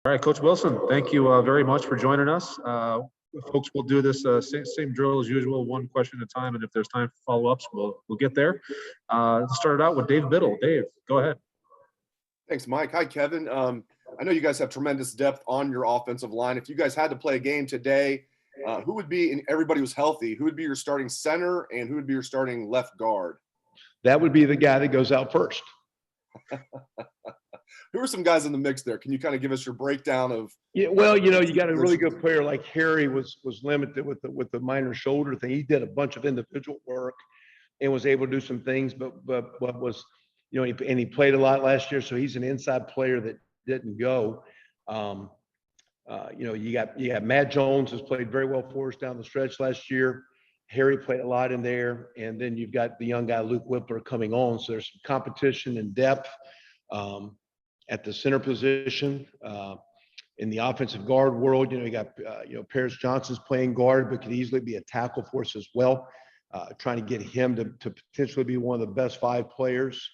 All right, Coach Wilson, thank you very much for joining us. Folks, we'll do this same drill as usual, one question at a time, and if there's time for follow-ups, we'll get there. Let's start it out with Dave Biddle. Dave, go ahead. Thanks, Mike. Hi, Kevin. I know you guys have tremendous depth on your offensive line. If you guys had to play a game today, who would be, and everybody was healthy, who would be your starting center and who would be your starting left guard? That would be the guy that goes out first. Who are some guys in the mix there? Can you kind of give us your breakdown of? Yeah, well, you got a really good player like Harry was limited with the minor shoulder thing. He did a bunch of individual work and was able to do some things, but what was, and he played a lot last year, so he's an inside player that didn't go. You got Matt Jones has played very well for us down the stretch last year. Harry played a lot in there, and then you've got the young guy Luke Whippler coming on. So there's some competition and depth at the center position. In the offensive guard world, you got Paris Johnson's playing guard, but could easily be a tackle for us as well. Trying to get him to potentially be one of the best 5 players.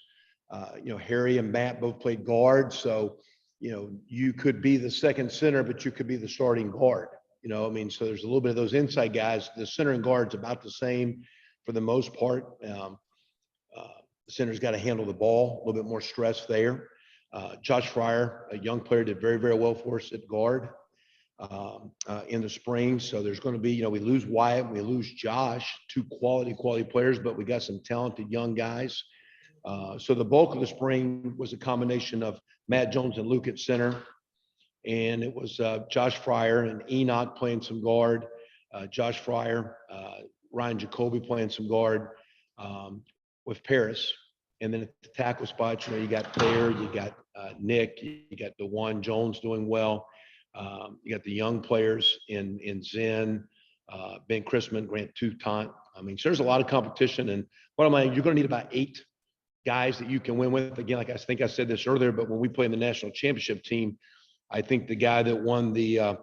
Harry and Matt both played guard, so you could be the second center, but you could be the starting guard. So there's a little bit of those inside guys. The center and guard's about the same for the most part. The center's got to handle the ball, a little bit more stress there. Josh Fryer, a young player, did very, very well for us at guard in the spring. So there's going to be, we lose Wyatt, we lose Josh, 2 quality players, but we got some talented young guys. So the bulk of the spring was a combination of Matt Jones and Luke at center. And it was Josh Fryer and Enoch playing some guard, Josh Fryer, Ryan Jacoby playing some guard with Paris. And then at the tackle spots, you got Thayer, you got Nick, you got DeJuan Jones doing well. You got the young players in Zen, Ben Chrisman, Grant Toutant. So there's a lot of competition. And you're going to need about 8 guys that you can win with. Again, like I think I said this earlier, but when we play in the national championship team, I think the guy that won the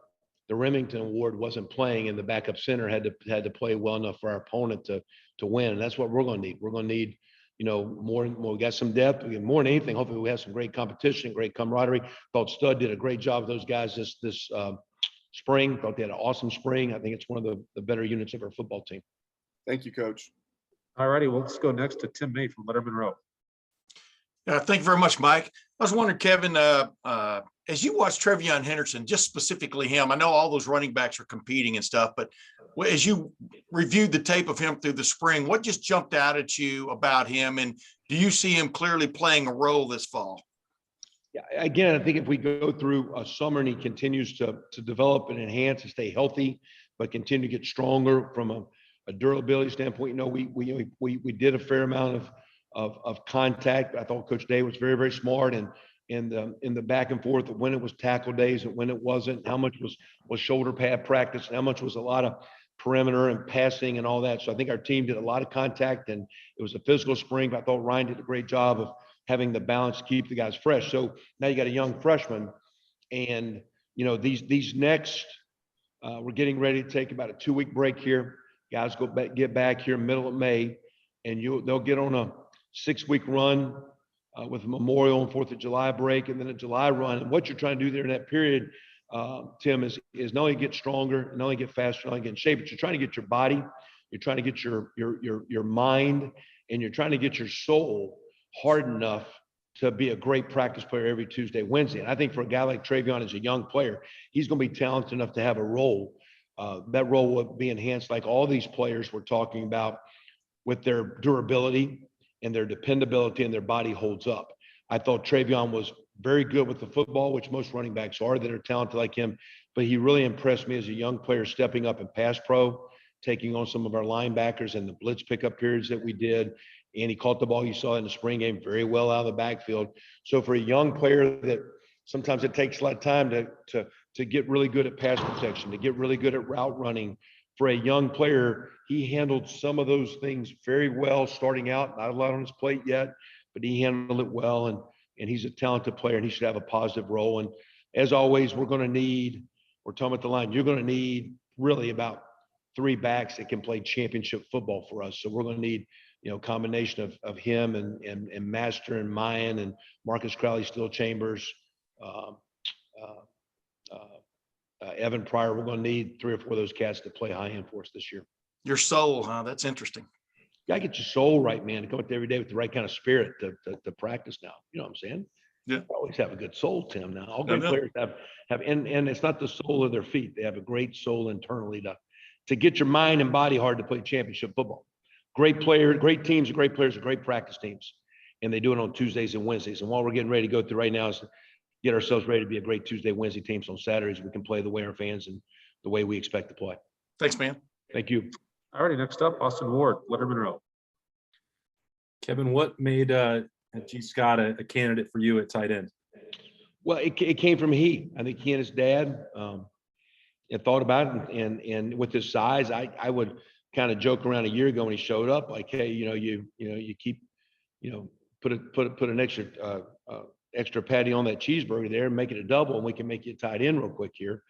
Remington Award wasn't playing, and the backup center had to play well enough for our opponent to win. And that's what we're going to need. We're going to need, more. We got some depth. More than anything, hopefully we have some great competition, great camaraderie. Thought Stud did a great job of those guys this spring. Thought they had an awesome spring. I think it's one of the better units of our football team. Thank you, Coach. All righty, well, let's go next to Tim May from Letterman Row. Thank you very much, Mike. I was wondering, Kevin, as you watch TreVeyon Henderson, just specifically him, I know all those running backs are competing and stuff, but as you reviewed the tape of him through the spring, what just jumped out at you about him? And do you see him clearly playing a role this fall? Yeah, again, I think if we go through a summer and he continues to develop and enhance and stay healthy, but continue to get stronger from a durability standpoint, we did a fair amount of contact. I thought Coach Day was very, very smart and in the back and forth of when it was tackle days and when it wasn't, how much was shoulder pad practice and how much was a lot of perimeter and passing and all that. So I think our team did a lot of contact, and it was a physical spring. I thought Ryan did a great job of having the balance to keep the guys fresh. So now you got a young freshman, and these next we're getting ready to take about a 2-week break here. Guys get back here middle of May, and they'll get on a 6-week run with a Memorial and 4th of July break, and then a July run. And what you're trying to do there in that period, Tim, is not only get stronger, not only get faster, not only get in shape, but you're trying to get your body, you're trying to get your mind, and you're trying to get your soul hard enough to be a great practice player every Tuesday, Wednesday. And I think for a guy like TreVeyon as a young player, he's going to be talented enough to have a role. That role will be enhanced like all these players we're talking about with their durability and their dependability, and their body holds up. I thought TreVeyon was very good with the football, which most running backs are that are talented like him, but he really impressed me as a young player stepping up in pass pro, taking on some of our linebackers and the blitz pickup periods that we did. And he caught the ball you saw in the spring game very well out of the backfield. So for a young player that sometimes it takes a lot of time to get really good at pass protection, to get really good at route running. For a young player, he handled some of those things very well starting out. Not a lot on his plate yet, but he handled it well, and he's a talented player, and he should have a positive role. And as always, we're talking about the line, you're going to need really about 3 backs that can play championship football for us. So we're going to need, combination of him and Master and Mayan and Marcus Crowley, Steel Chambers, Evan Pryor, we're going to need 3 or 4 of those cats to play high end for us this year. Your soul, huh? That's interesting. You got to get your soul right, man, to come up there every day with the right kind of spirit to practice now. You know what I'm saying? Yeah. You always have a good soul, Tim. Now, all I great know. players have, and it's not the soul of their feet. They have a great soul internally to get your mind and body hard to play championship football. Great players, great teams, great players, great practice teams. And they do it on Tuesdays and Wednesdays. And what we're getting ready to go through right now is to get ourselves ready to be a great Tuesday, Wednesday teams on Saturdays. We can play the way our fans and the way we expect to play. Thanks, man. Thank you. All righty, next up, Austin Ward, Letterman Row. Kevin, what made G. Scott a candidate for you at tight end? Well, it came from he. I think he and his dad had thought about it, and with his size, I would kind of joke around a year ago when he showed up, like, hey, you keep, put an extra patty on that cheeseburger there and make it a double, and we can make you a tight end real quick here.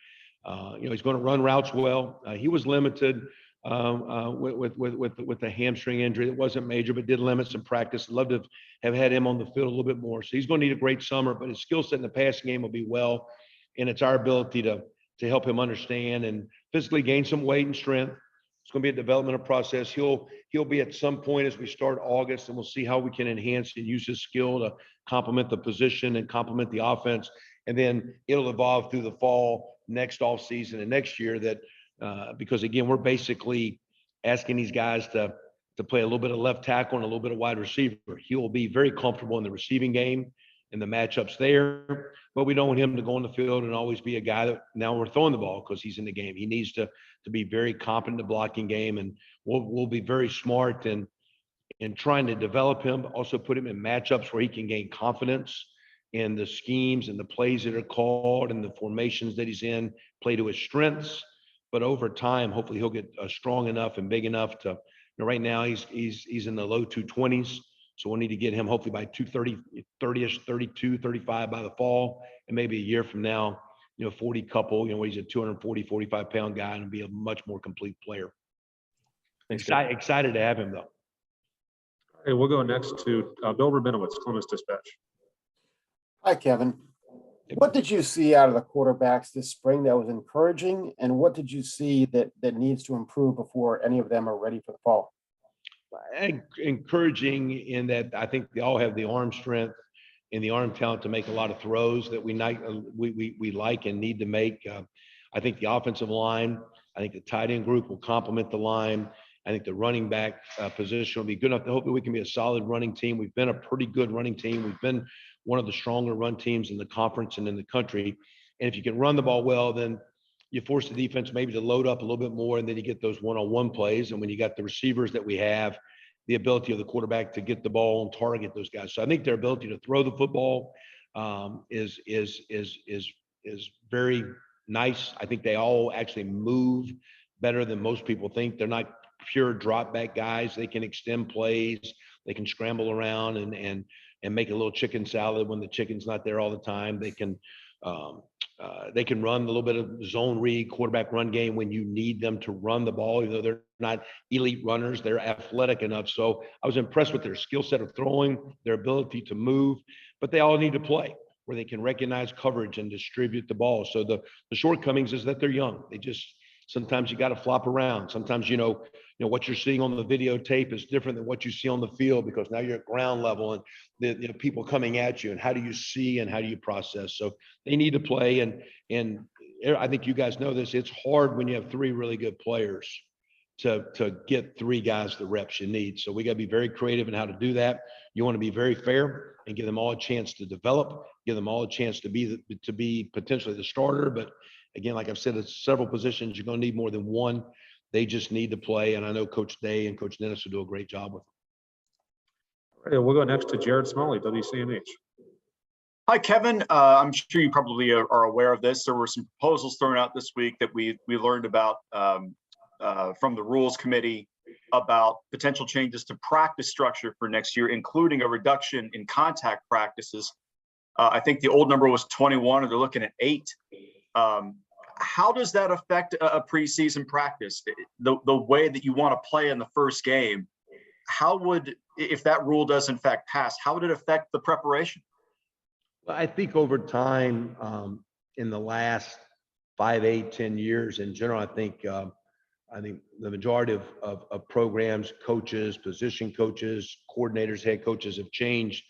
He's going to run routes well. He was limited with the hamstring injury. It wasn't major, but did limit some practice. I'd love to have had him on the field a little bit more. So he's going to need a great summer, but his skill set in the passing game will be well. And it's our ability to help him understand and physically gain some weight and strength. It's going to be a developmental process. He'll be at some point as we start August, and we'll see how we can enhance and use his skill to complement the position and complement the offense. And then it'll evolve through the fall, next off season, and next year that because again, we're basically asking these guys to play a little bit of left tackle and a little bit of wide receiver. He will be very comfortable in the receiving game and the matchups there, but we don't want him to go on the field and always be a guy that now we're throwing the ball because he's in the game. He needs to be very competent in the blocking game, and we'll be very smart in trying to develop him, but also put him in matchups where he can gain confidence in the schemes and the plays that are called and the formations that he's in, play to his strengths. But over time, hopefully he'll get strong enough and big enough to, right now he's in the low 220s. So we'll need to get him hopefully by 30-ish, 32, 35 by the fall. And maybe a year from now, 40 couple, where he's a 240, 45 pound guy and be a much more complete player. Thanks, Excited to have him though. Hey, we'll go next to Bill Rabinowitz, Columbus Dispatch. Hi, Kevin. What did you see out of the quarterbacks this spring that was encouraging, and what did you see that needs to improve before any of them are ready for the fall? Encouraging in that I think they all have the arm strength and the arm talent to make a lot of throws that we like and need to make. I think the offensive line, I think the tight end group will complement the line. I think the running back position will be good enough to hopefully we can be a solid running team. We've been a pretty good running team. We've been one of the stronger run teams in the conference and in the country. And if you can run the ball well, then you force the defense maybe to load up a little bit more, and then you get those one-on-one plays. And when you got the receivers that we have, the ability of the quarterback to get the ball and target those guys. So I think their ability to throw the football is very nice. I think they all actually move better than most people think. They're not pure drop back guys. They can extend plays. They can scramble around and make a little chicken salad when the chicken's not there all the time. They can run a little bit of zone read, quarterback run game when you need them to run the ball. Even though they're not elite runners, they're athletic enough. So I was impressed with their skill set of throwing, their ability to move, but they all need to play where they can recognize coverage and distribute the ball. So the shortcomings is that they're young. They just, sometimes you got to flop around. Sometimes, what you're seeing on the videotape is different than what you see on the field because now you're at ground level and the people coming at you, and how do you see and how do you process? So they need to play. And I think you guys know this, it's hard when you have 3 really good players to get 3 guys the reps you need. So we got to be very creative in how to do that. You want to be very fair and give them all a chance to develop, give them all a chance to be potentially the starter. But again, like I've said, it's several positions. You're going to need more than one. They just need to play. And I know Coach Day and Coach Dennis will do a great job with them. All right, we'll go next to Jared Smalley, WCMH. Hi, Kevin. I'm sure you probably are aware of this. There were some proposals thrown out this week that we learned about from the Rules Committee about potential changes to practice structure for next year, including a reduction in contact practices. I think the old number was 21, and they're looking at 8. How does that affect a preseason practice? The way that you want to play in the first game, how would, if that rule does in fact pass, how would it affect the preparation? Well, I think over time, in the last 5, 8, 10 years in general. I think the majority of programs, coaches, position coaches, coordinators, head coaches have changed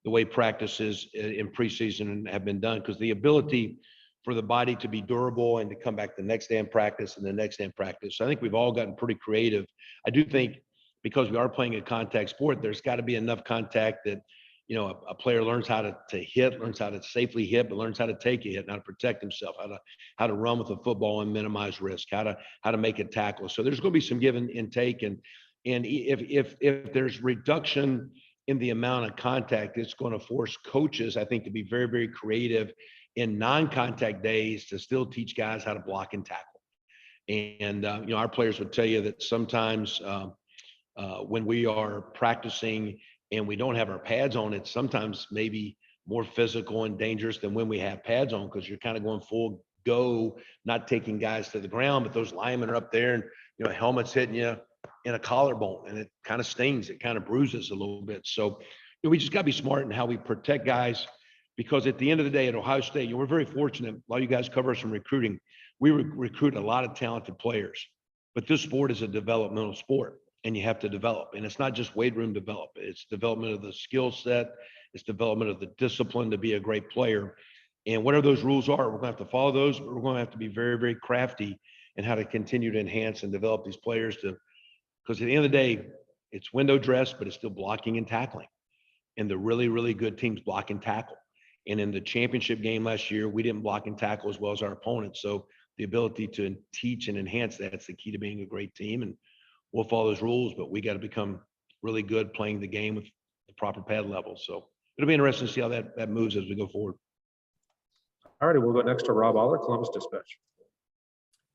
the way practices in preseason have been done, because the ability for the body to be durable and to come back the next day in practice and the next day in practice. So I think we've all gotten pretty creative. I do think because we are playing a contact sport, there's got to be enough contact that, you know, a player learns how to hit, learns how to safely hit, but learns how to take a hit, how to protect himself, how to run with a football and minimize risk, how to make a tackle. So there's going to be some give and take, and if there's reduction in the amount of contact, it's going to force coaches, I think, to be very, very creative in non-contact days to still teach guys how to block and tackle. And you know, our players would tell you that sometimes when we are practicing and we don't have our pads on, it's sometimes maybe more physical and dangerous than when we have pads on, because you're kind of going full go, not taking guys to the ground, but those linemen are up there and, you know, helmets hitting you in a collarbone, and it kind of stings, it kind of bruises a little bit. So, you know, we just got to be smart in how we protect guys, because at the end of the day at Ohio State, you know, we're very fortunate. A lot of you guys cover us from recruiting. We recruit a lot of talented players, but this sport is a developmental sport, and you have to develop. And it's not just weight room development. It's development of the skill set. It's development of the discipline to be a great player. And whatever those rules are, we're going to have to follow those, but we're going to have to be very, very crafty in how to continue to enhance and develop these players to, because at the end of the day, it's window dress, but it's still blocking and tackling. And the really, really good teams block and tackle. And in the championship game last year, we didn't block and tackle as well as our opponents. So the ability to teach and enhance that's the key to being a great team. And we'll follow those rules, but we got to become really good playing the game with the proper pad level. So it'll be interesting to see how that moves as we go forward. All righty, we'll go next to Rob Aller, Columbus Dispatch.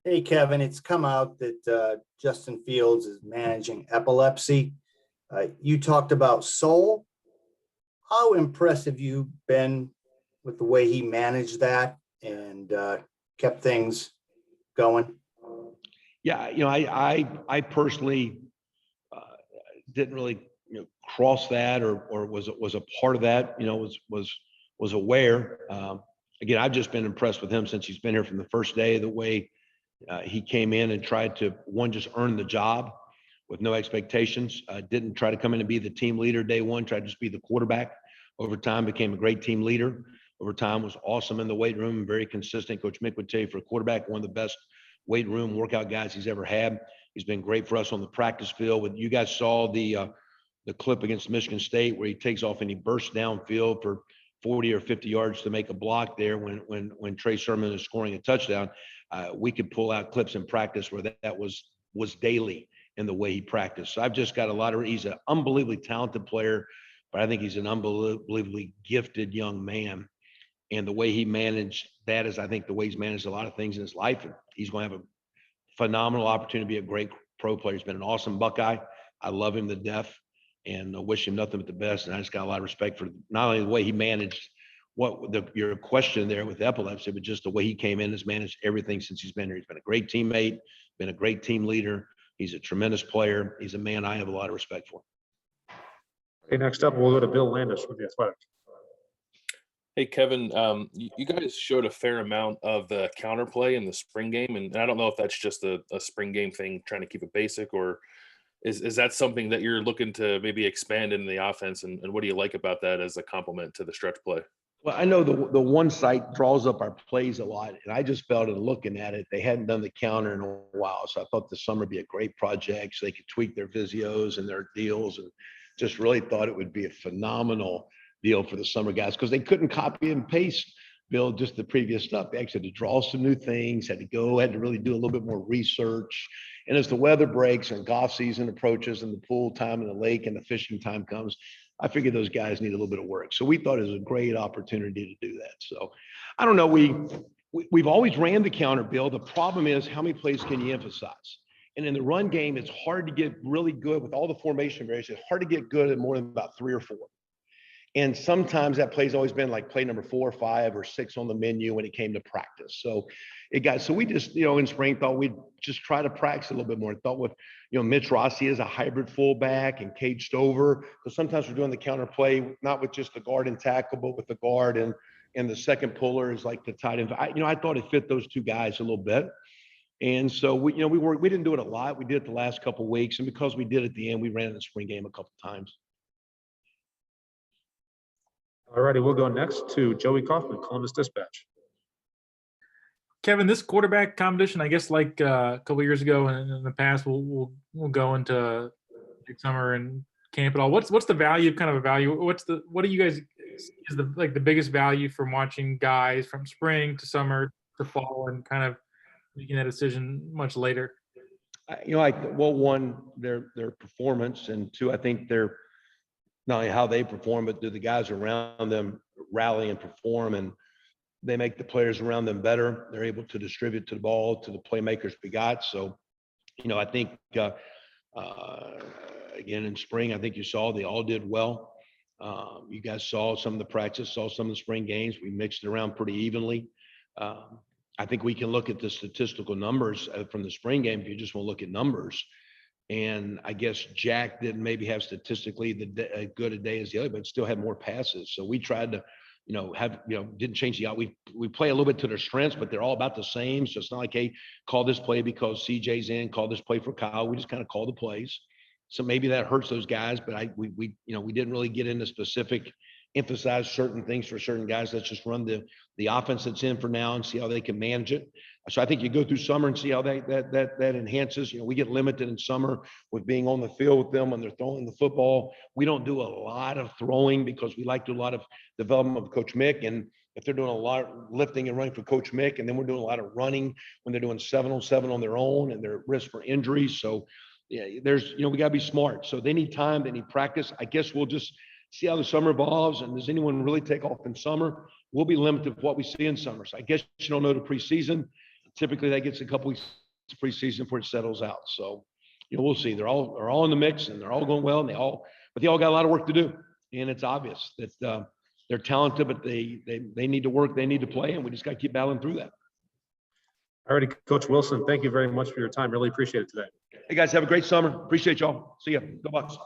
Hey, Kevin, it's come out that Justin Fields is managing epilepsy. You talked about soul. How impressed have you been with the way he managed that and kept things going? Yeah, you know, I personally didn't really, you know, cross that or was a part of that. You know, was aware. Again, I've just been impressed with him since he's been here from the first day. The way he came in and tried to, one, just earn the job with no expectations. Didn't try to come in and be the team leader day one, tried to just be the quarterback. Over time, became a great team leader. Over time, was awesome in the weight room, very consistent. Coach Mick would tell you, for a quarterback, one of the best weight room workout guys he's ever had. He's been great for us on the practice field. You guys saw the clip against Michigan State where he takes off and he bursts downfield for 40 or 50 yards to make a block there when Trey Sermon is scoring a touchdown. We could pull out clips in practice where that was daily in the way he practiced. So I've just got he's an unbelievably talented player, but I think he's an unbelievably gifted young man. And the way he managed that is, I think, the way he's managed a lot of things in his life. And he's going to have a phenomenal opportunity to be a great pro player. He's been an awesome Buckeye. I love him to death and I wish him nothing but the best. And I just got a lot of respect for not only the way he managed your question there with epilepsy, but just the way he came in, has managed everything since he's been here. He's been a great teammate, been a great team leader. He's a tremendous player. He's a man I have a lot of respect for. Okay, next up, we'll go to Bill Landis with the Athletic. Hey, Kevin, you guys showed a fair amount of the counterplay in the spring game, and I don't know if that's just a spring game thing, trying to keep it basic, or is that something that you're looking to maybe expand into the offense, and what do you like about that as a complement to the stretch play? Well, I know the one site draws up our plays a lot, and I just felt in looking at it, they hadn't done the counter in a while, so I thought the summer would be a great project so they could tweak their visios and their deals, and just really thought it would be a phenomenal deal for the summer guys, because they couldn't copy and paste, Bill, just the previous stuff. They actually had to draw some new things, had to really do a little bit more research. And as the weather breaks and golf season approaches and the pool time and the lake and the fishing time comes, I figured those guys need a little bit of work. So we thought it was a great opportunity to do that. So I don't know, we've always ran the counter, Bill. The problem is, how many plays can you emphasize? And in the run game, it's hard to get really good with all the formation variations. It's hard to get good at more than about 3 or 4. And sometimes that play's always been like play number 4 or 5 or 6 on the menu when it came to practice. So we just, in spring thought we'd just try to practice a little bit more. Thought with, Mitch Rossi is a hybrid fullback and Cage Stover, because sometimes we're doing the counter play, not with just the guard and tackle, but with the guard and and the second puller is like the tight end. I thought it fit those two guys a little bit. And so we didn't do it a lot. We did it the last couple of weeks. And because we did it at the end, we ran in the spring game a couple of times. All righty, we'll go next to Joey Kaufman, Columbus Dispatch. Kevin, this quarterback competition, I guess like a couple of years ago and in the past, we'll go into big summer and camp and all. What's the value, kind of a value? What do you guys is the biggest value from watching guys from spring to summer to fall and kind of making that decision much later? One, their performance, and two, I think they're not only how they perform, but do the guys around them rally and perform, and they make the players around them better. They're able to distribute to the ball to the playmakers we got. So, I think again in spring, I think you saw they all did well. You guys saw some of the practice, saw some of the spring games. We mixed it around pretty evenly. I think we can look at the statistical numbers from the spring game if you just want to look at numbers. And I guess Jack didn't maybe have statistically as good a day as the other, but still had more passes. So we tried to, didn't change the out. We play a little bit to their strengths, but they're all about the same. So it's not like, hey, call this play because CJ's in, call this play for Kyle. We just kind of call the plays. So maybe that hurts those guys, but we didn't really get into specific, emphasize certain things for certain guys. Let's just run the offense that's in for now and see how they can manage it. So I think you go through summer and see how that enhances. We get limited in summer with being on the field with them when they're throwing the football. We don't do a lot of throwing because we like to do a lot of development of Coach Mick. And if they're doing a lot of lifting and running for Coach Mick, and then we're doing a lot of running when they're doing 7-on-7 on their own and they're at risk for injuries. So yeah, we got to be smart. So they need time, they need practice. I guess we'll just see how the summer evolves, and does anyone really take off in summer? We'll be limited with what we see in summer. So I guess you don't know the preseason. Typically that gets a couple weeks of preseason before it settles out. So, we'll see. They're all in the mix and they're all going well, and they all got a lot of work to do. And it's obvious that they're talented, but they need to work, they need to play, and we just got to keep battling through that. All righty, Coach Wilson, thank you very much for your time. Really appreciate it today. Hey guys, have a great summer. Appreciate y'all. See ya. Go Bucks.